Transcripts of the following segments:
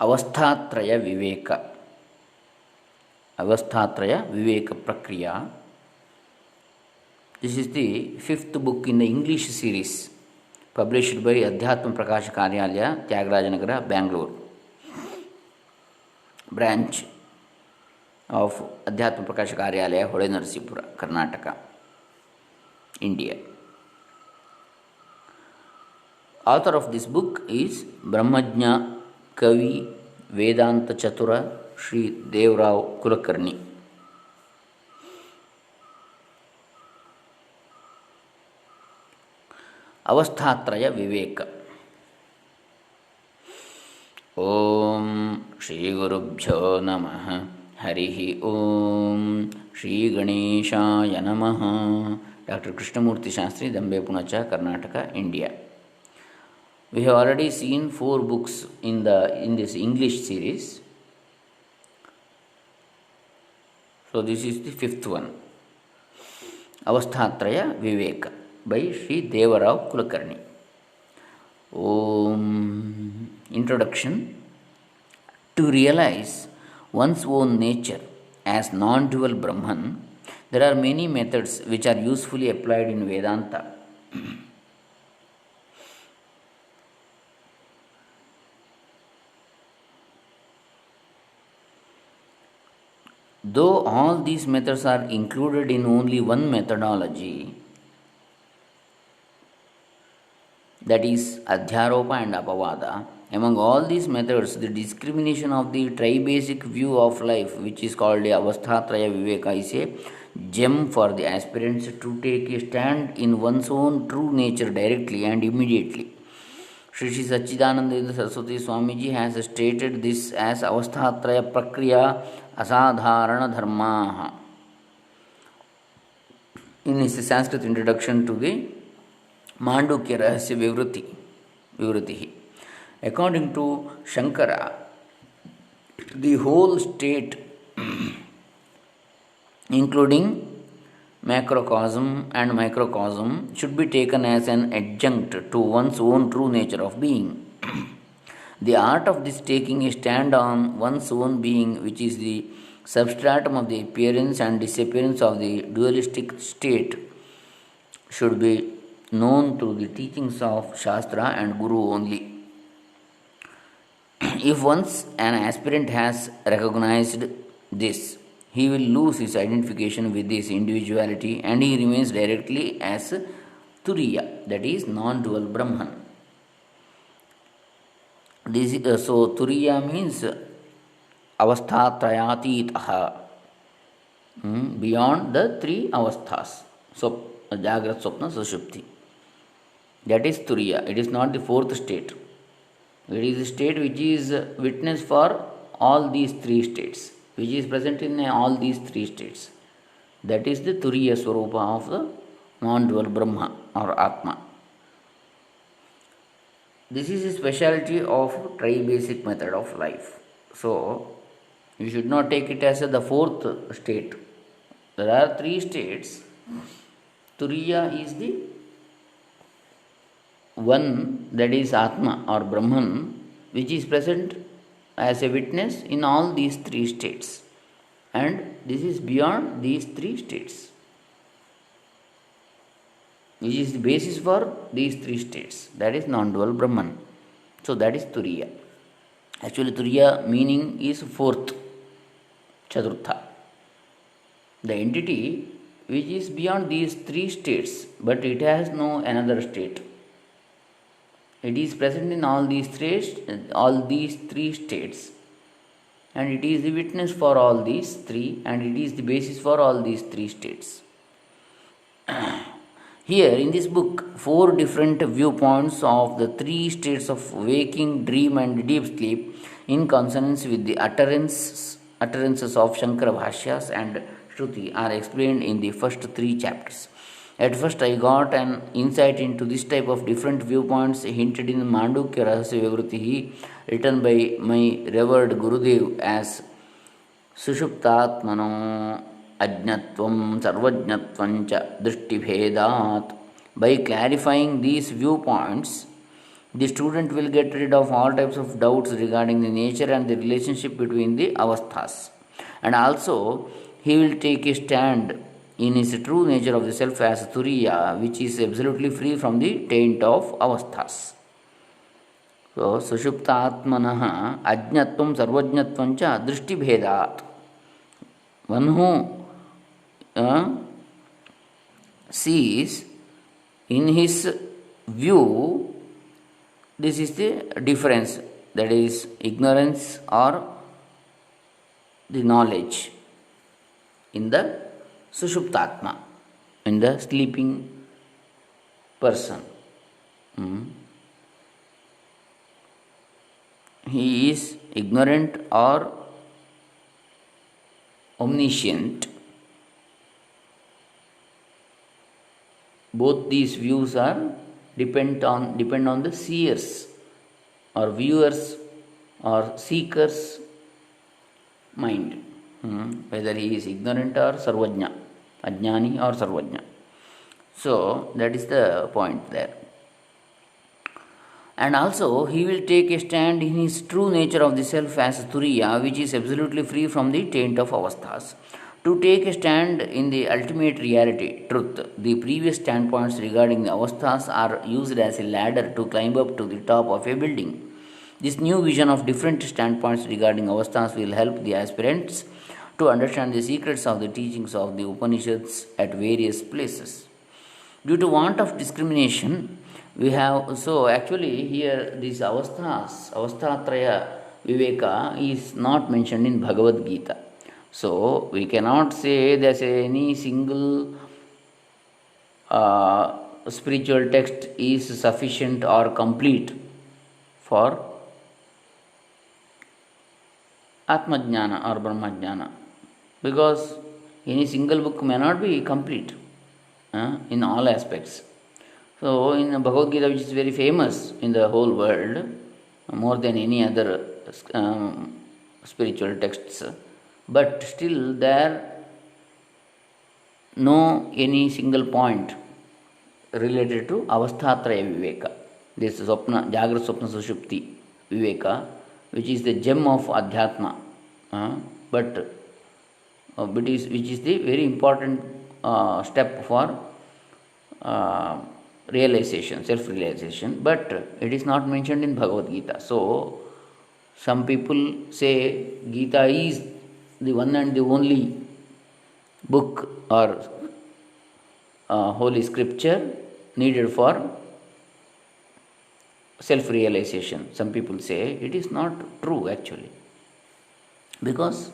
ಅವಸ್ಥಾತ್ರಯ Viveka. ಅವಸ್ಥಾತ್ರಯ Viveka ಪ್ರಕ್ರಿಯಾ. This is the fifth book in the English series published by Adhyatma Prakash Karyalaya, Tyagarajanagara, Bangalore, branch of Adhyatma Prakash Karyalaya, Hole Narsipura, Karnataka, India. Author of this book is Brahmajna Kavi Vedanta Chatura Sri Devrao Kulakarni. ಅವಸ್ಥಾತ್ರಯ ವಿವೇಕ. ಓಂ ಶ್ರೀ ಗುರುಭ್ಯೋ ನಮಃ. ಹರಿ ಓಂ ಶ್ರೀ ಗಣೇಶಾಯ ನಮಃ. Doctor Krishnamurthy Shastri, Dambe, Punacha, Karnataka, India. We have already seen 4 books in this English series. So this is the 5th one, Avasthatraya Viveka by Sri Devarao Kulakarni. Om. Introduction. To realize one's own nature as non-dual Brahman, there are many methods which are usefully applied in Vedanta. Though all these methods are included in only one methodology, that is Adhyaropa and Apavada, among all these methods, the discrimination of the tri-basic view of life, which is called the Avasthatraya Viveka, is a gem for the aspirants to take a stand in one's own true nature directly and immediately. Shri Shri Sachidananda Saraswati Swamiji has stated this as Avasthatraya Prakriya Asadharana Dharmaha in his Sanskrit introduction to the Mandukya Rahasya Vivriti. According to Shankara, the whole state, including macrocosm and microcosm, should be taken as an adjunct to one's own true nature of being. The art of this taking a stand on one's own being, which is the substratum of the appearance and disappearance of the dualistic state, should be known through the teachings of Shastra and Guru only. If once an aspirant has recognized this, he will lose his identification with this individuality and he remains directly as Turiya, that is non-dual Brahman. So Turiya means avasthatrayatitaha, beyond the 3 avasthas. So Jagrat, Swapna, Sushupti. That is Turiya. It is not the 4th state. It is a state which is witness for all these 3 states, which is present in all these 3 states. That is the Turiya Swarupa of the non-dual Brahma or Atma. This is a speciality of tri-basic method of life. So, you should not take it as the 4th state. There are 3 states. Turiya is the one, that is Atma or Brahman, which is present as a witness in all these 3 states. And this is beyond these 3 states, which is the basis for these 3 states. That is non-dual Brahman. So that is Turiya. Actually, Turiya meaning is 4th, Chaturtha. The entity which is beyond these 3 states, but it has no another state. It is present in all these three states, and it is the witness for all these 3, and it is the basis for all these 3 states. Here in this book, 4 different viewpoints of the 3 states of waking, dream, and deep sleep, in consonance with the utterances of Shankara Bhashyas and Shruti, are explained in the first 3 chapters. At first, I got an insight into this type of different viewpoints hinted in Mandukya Rahasya Vivriti, written by my revered Gurudev as Sushuptatmano Ajnatvam Sarvajnatvam cha Drishtibhedat. By clarifying these viewpoints, The student will get rid of all types of doubts regarding the nature and the relationship between the avasthas. And also, he will take a stand in his true nature of the self as Turiya, which is absolutely free from the taint of avasthas. So, Sushuptatmanah Ajnatvam Sarvajnatvam cha Drishtibhedat. One who sees in his view, this is the difference, that is ignorance or the knowledge in the Sushuptatma, in the sleeping person. He is ignorant or omniscient. Both these views are depend on the seers or viewers or seekers mind, whether he is ignorant or sarvajna, ajnani or sarvajna. So that is the point there. And also he will take a stand in his true nature of the self as Turiya, which is absolutely free from the taint of avasthas. To take a stand in the ultimate reality, truth, the previous standpoints regarding the avasthas are used as a ladder to climb up to the top of a building. This new vision of different standpoints regarding avasthas will help the aspirants to understand the secrets of the teachings of the Upanishads at various places. Due to want of discrimination, we have so actually here this avasthatraya viveka is not mentioned in Bhagavad Gita. So we cannot say there's any single spiritual text is sufficient or complete for Atmajnana or Brahmajnana, because any single book may not be complete in all aspects. So in Bhagavad Gita, which is very famous in the whole world, more than any other spiritual texts, but still there no any single point related to avasthatraya viveka, this swapna jagrata swapna sushupti viveka, which is the gem of adhyatma, but which is the very important step for realization, self realization, but it is not mentioned in Bhagavad Gita. So some people say Gita is the one and the only book or holy scripture needed for self realization. Some people say it is not true actually, because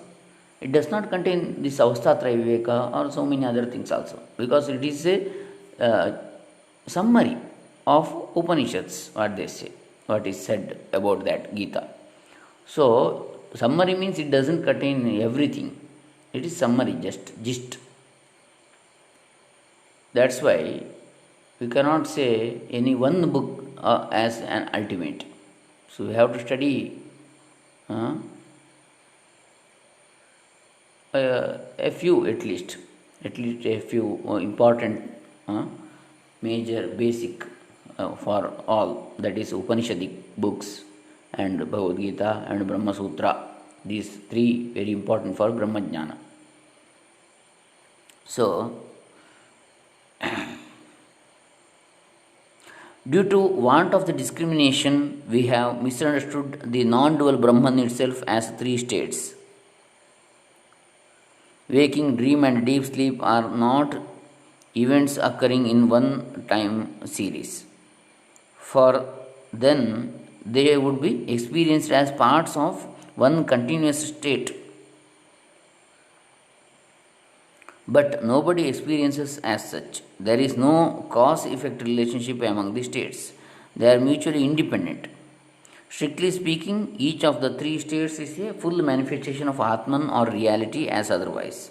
it does not contain this avasthatraya viveka or so many other things also, because it is a summary of Upanishads, what they say, what is said about that Gita. So summary means it doesn't contain everything. It is summary, just gist. That's why we cannot say any one book as an ultimate. So we have to study a few at least a few important major basic for all, that is Upanishadic books and Bhagavad Gita and Brahma Sutra. These three very important for Brahma Jnana. So due to want of the discrimination, we have misunderstood the non-dual Brahman itself as three states. Waking, dream, and deep sleep are not events occurring in one time series, for then they would be experienced as parts of one continuous state. But nobody experiences as such. There is no cause effect relationship among the states, they are mutually independent. Strictly speaking, each of the three states is a full manifestation of Atman or reality as otherwise.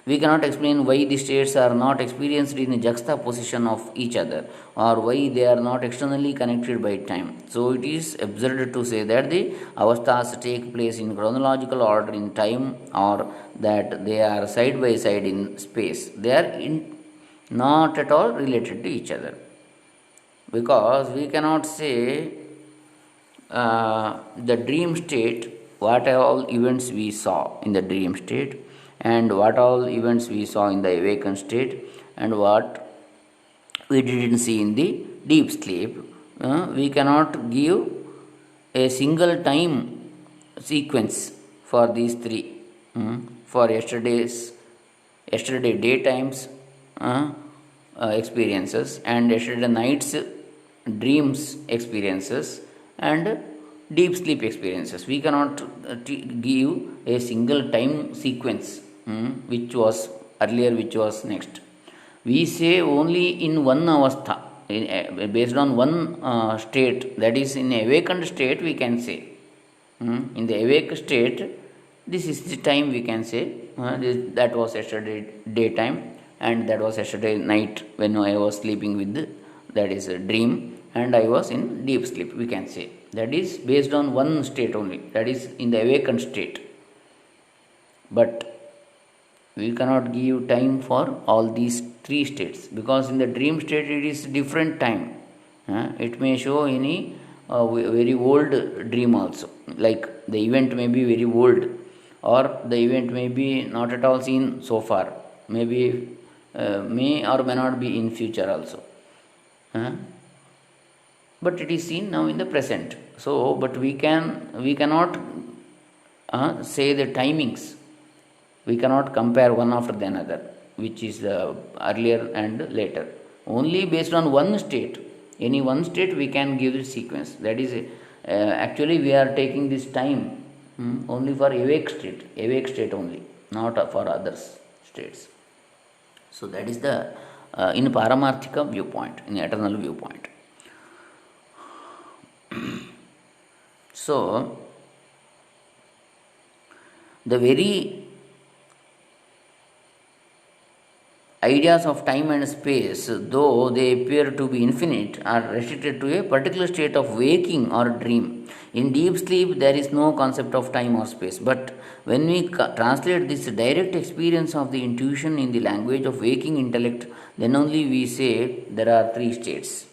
We cannot explain why the states are not experienced in a juxtaposition of each other, or why they are not externally connected by time. So it is absurd to say that the avasthas take place in chronological order in time, or that they are side by side in space. They are not at all related to each other. because we cannot say the dream state, what all events we saw in the dream state, and what all events we saw in the awakened state, and what we didn't see in the deep sleep. We cannot give a single time sequence for these three. For yesterday daytimes experiences, and yesterday night's dreams experiences, and deep sleep experiences. We cannot give a single time sequence, which was earlier, which was next. We say only in one avastha, based on one state, that is in awakened state, we can say. In the awake state, this is the time we can say. That was yesterday daytime, and that was yesterday night when I was sleeping with, that is a dream, and I was in deep sleep, we can say. That is based on one state only, that is in the awakened state. But we cannot give time for all these three states, because in the dream state it is different time. It may show any very old dream also, like the event may be very old, or the event may be not at all seen so far, maybe may or may not be in future also. But it is seen now in the present. So, but we cannot say the timings. We cannot compare one after the another, which is earlier and later. Only based on one state, any one state, we can give the sequence. That is, actually, we are taking this time only for awake state only, not for others states. So that is the in Paramarthika viewpoint, in eternal viewpoint. So the very ideas of time and space, though they appear to be infinite, are restricted to a particular state of waking or dream. In deep sleep, there is no concept of time or space. But when we translate this direct experience of the intuition in the language of waking intellect, then only we say there are three states.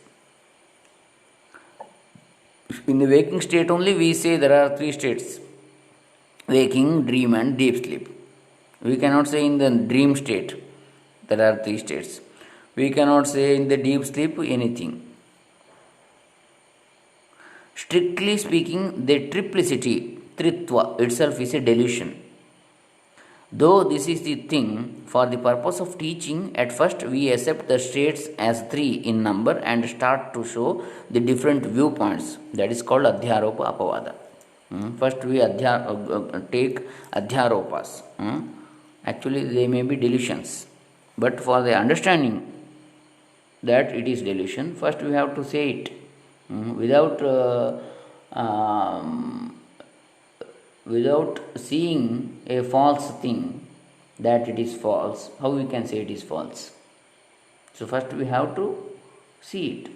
In the waking state only, we say there are three states: waking, dream, and deep sleep. We cannot say in the dream state there are three states. We cannot say in the deep sleep anything. Strictly speaking, the triplicity, tritva, itself is a delusion. Though this is the thing, for the purpose of teaching, at first we accept the states as three in number and start to show the different viewpoints. That is called adhyaropa apavada. First we take adhyaropas. Actually, they may be delusions. But for the understanding that it is delusion, first we have to say it without seeing a false thing, that it is false. How we can say it is false? So first we have to see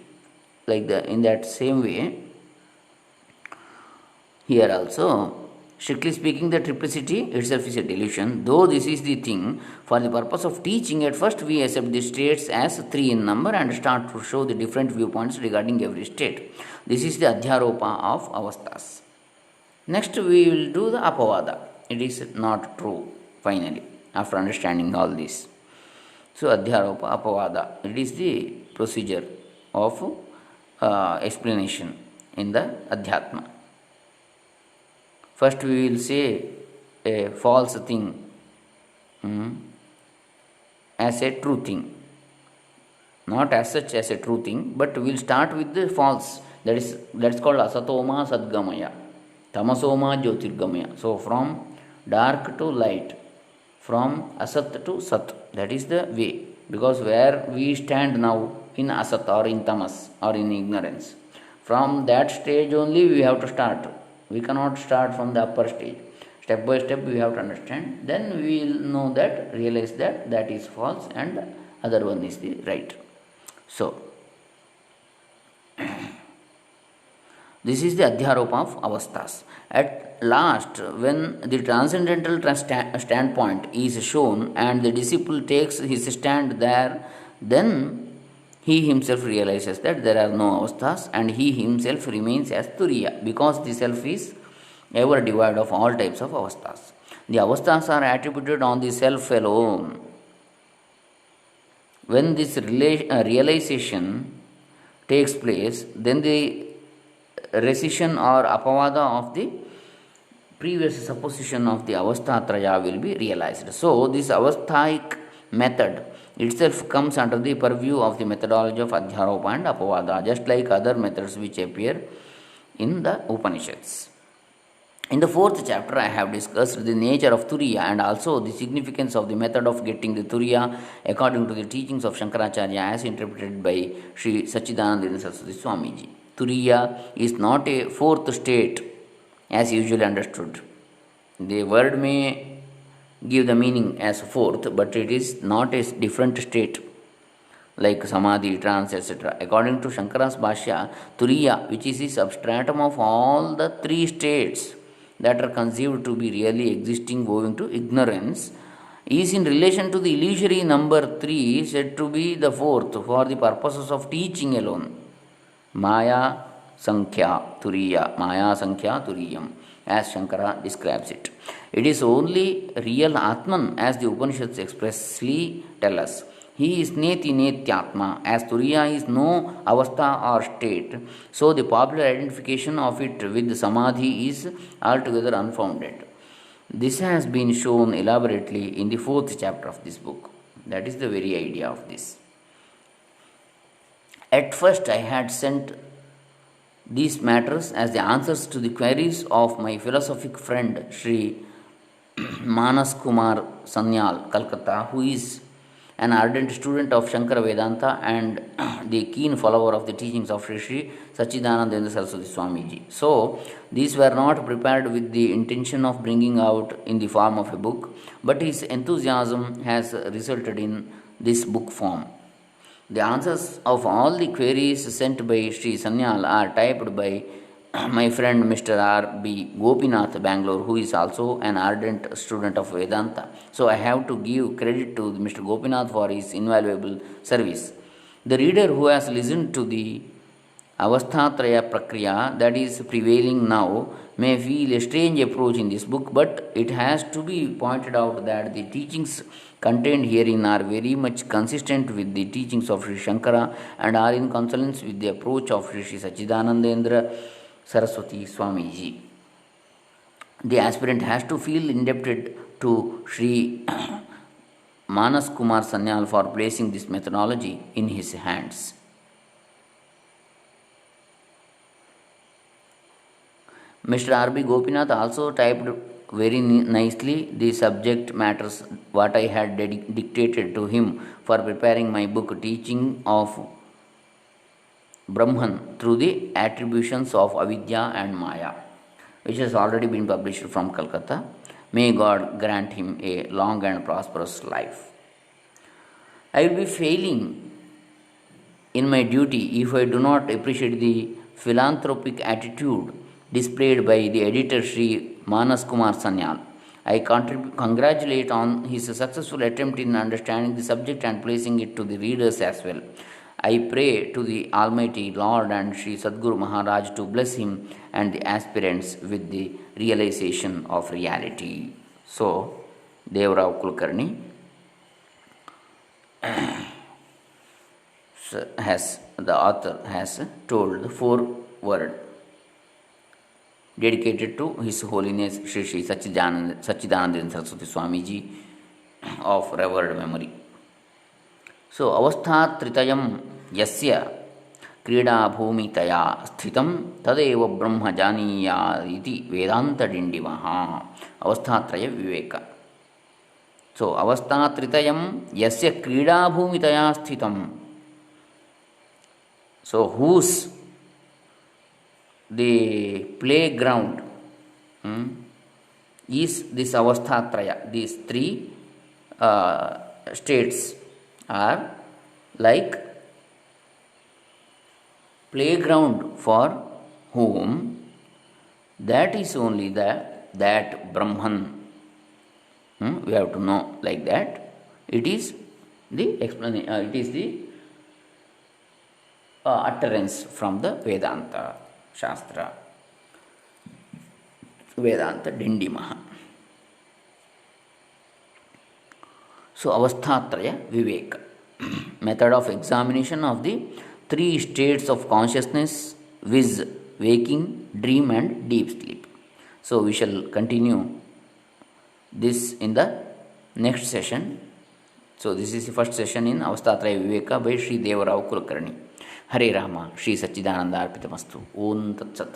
it in that same way. Here also, strictly speaking, the triplicity itself is a delusion. Though this is the thing, for the purpose of teaching, at first we accept the states as three in number and start to show the different viewpoints regarding every state. This is the adhyaropa of avasthas. Next we will do the apavada. It is not true, finally, after understanding all this. So adhyaropa, apavada, it is the procedure of explanation in the adhyatma. First we will say a false thing as a true thing. Not as such as a true thing, but we will start with the false. That's called asatoma sadgamaya, tamasoma jyotirgamaya. So from dark to light, from asat to sat, that is the way. Because where we stand now in asat or in tamas or in ignorance, from that stage only we have to start. We cannot start from the upper stage. Step by step we have to understand. Then we will know that, realize that that is false and other one is the right. So, this is the adhyaropa of avasthas. At last, when the transcendental standpoint is shown and the disciple takes his stand there, then he himself realizes that there are no avasthas and he himself remains as turiya because the self is ever devoid of all types of avasthas. The avasthas are attributed on the self alone. When this realization takes place, then the rescission or apavada of the previous supposition of the avasthatraya will be realized. So, this avasthaik method itself comes under the purview of the methodology of adhyaropa and apavada, just like other methods which appear in the Upanishads. In the fourth chapter, I have discussed the nature of Turiya and also the significance of the method of getting the Turiya according to the teachings of Shankaracharya as interpreted by Sri Sachidananda Saraswati Swamiji. Turiya is not a fourth state as usually understood. The word may give the meaning as fourth, but it is not a different state like samadhi, trance, etc. According to Shankara's Bhashya, Turiya, which is the substratum of all the three states that are conceived to be really existing owing to ignorance, is in relation to the illusory number 3 said to be the fourth for the purposes of teaching alone. Maya Sankhya Turiyam, as Shankara describes it. It is only real Atman, as the Upanishads expressly tell us. He is Neti Netyatma, as Turiya is no avastha or state, so the popular identification of it with Samadhi is altogether unfounded. This has been shown elaborately in the fourth chapter of this book. That is the very idea of this. At first, I had sent these matters as the answers to the queries of my philosophic friend Sri Manas Kumar Sanyal, Calcutta, who is an ardent student of Shankara Vedanta and the keen follower of the teachings of Sri Sachidananda Saraswati Swamiji. So, these were not prepared with the intention of bringing out in the form of a book, but his enthusiasm has resulted in this book form. The answers of all the queries sent by Sri Sanyal are typed by my friend Mr. R. B. Gopinath, Bangalore, who is also an ardent student of Vedanta. So I have to give credit to Mr. Gopinath for his invaluable service. The reader who has listened to the Avasthatraya Prakriya that is prevailing now may feel a strange approach in this book, but it has to be pointed out that the teachings contained herein are very much consistent with the teachings of Sri Shankara and are in consonance with the approach of Sri Sachidanandendra Saraswati Swamiji. The aspirant has to feel indebted to Sri Manas Kumar Sanyal for placing this methodology in his hands. Mr. R. B. Gopinath also typed very nicely the subject matters what I had dictated to him for preparing my book Teaching of Brahman through the attributions of Avidya and Maya, which has already been published from Calcutta. May God grant him a long and prosperous life. I will be failing in my duty if I do not appreciate the philanthropic attitude displayed by the editor Sri Manas Kumar Sanyal. I congratulate on his successful attempt in understanding the subject and placing it to the readers as well. I pray to the Almighty Lord and Sri Sadguru Maharaj to bless him and the aspirants with the realization of reality. So, Devrao Kulkarni the author has told the 4 words dedicated to His Holiness Sri Sachidananda Saraswati Swamiji of revered memory. So, avastha tritayam yasya क्रीडा भूमितया स्थितं तदेव ब्रह्म जानीया इति वेदांत डिंडिमः अवस्थात्रय विवेक. So, avasthatrityam yasya krida bhumitaya sthitam. So, whose the playground is this avasthatraya. These 3 states are like playground for whom? That is only that Brahman. We have to know like that. It is the explanation. It is the utterance from the Vedanta Shastra, Vedanta Dindimaha. So, Avasthatraya Viveka, method of examination of the three states of consciousness, viz., waking, dream, and deep sleep. So, we shall continue this in the next session. So, this is the first session in Avasthatraya Viveka by Sri Devarao Kulkarni. Hare Rama, Sri Sachidananda Arpitamastu. Om Tat Sat.